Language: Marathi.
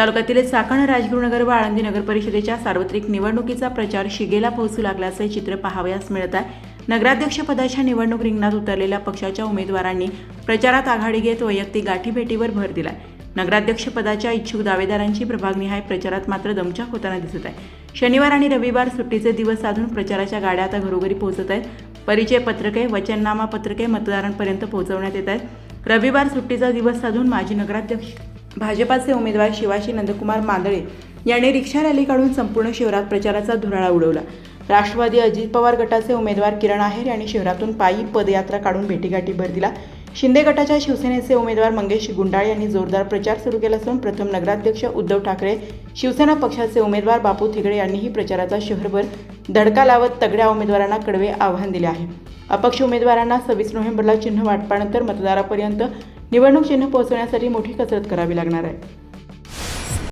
तालुक्यातील चाकण, राजगुरुनगर व आळंदी नगर परिषदेच्या सार्वत्रिक निवडणुकीचा प्रचार शिगेला पोहोचू लागल्याचे चित्र पाहावयास मिळत आहे। नगराध्यक्षपदाच्या निवडणूक रिंगणात उतरलेल्या पक्षाच्या उमेदवारांनी प्रचारात आघाडी घेत वैयक्तिक गाठीभेटीवर भर दिलाय। नगराध्यक्षपदाच्या इच्छुक दावेदारांची प्रभागनिहाय प्रचारात मात्र दमछाक होताना दिसत आहे। शनिवार आणि रविवार सुट्टीचे दिवस साधून प्रचाराच्या गाड्या आता घरोघरी पोहोचत आहेत। परिचय पत्रके, वचननामा पत्रके मतदारांपर्यंत पोहोचवण्यात येत आहेत। रविवार सुट्टीचा दिवस साधून माजी नगराध्यक्ष भाजपाचे उमेदवार शिवाजी नंदकुमार मांदळे यांनी रिक्षा रॅली काढून संपूर्ण शहरात प्रचाराचा धुराळा उडवला। राष्ट्रवादी अजित पवार गटाचे उमेदवार किरण आहेर यांनी शहरातून पायी पदयात्रा काढून भेटीगाठी भर दिला। शिंदे गटाच्या शिवसेनेचे उमेदवार मंगेश गुंडाळ यांनी जोरदार प्रचार सुरू केला असून प्रथम नगराध्यक्ष उद्धव ठाकरे, शिवसेना पक्षाचे उमेदवार बापू थिगडे यांनीही प्रचाराचा शहरभर धडका लावत तगड्या उमेदवारांना कडवे आव्हान दिले आहे। अपक्ष उमेदवारांना 26 नोव्हेंबरला चिन्ह वाटपानंतर मतदारापर्यंत निवडणूक चिन्ह पोहोचवण्यासाठी मोठी कसरत करावी लागणार आहे।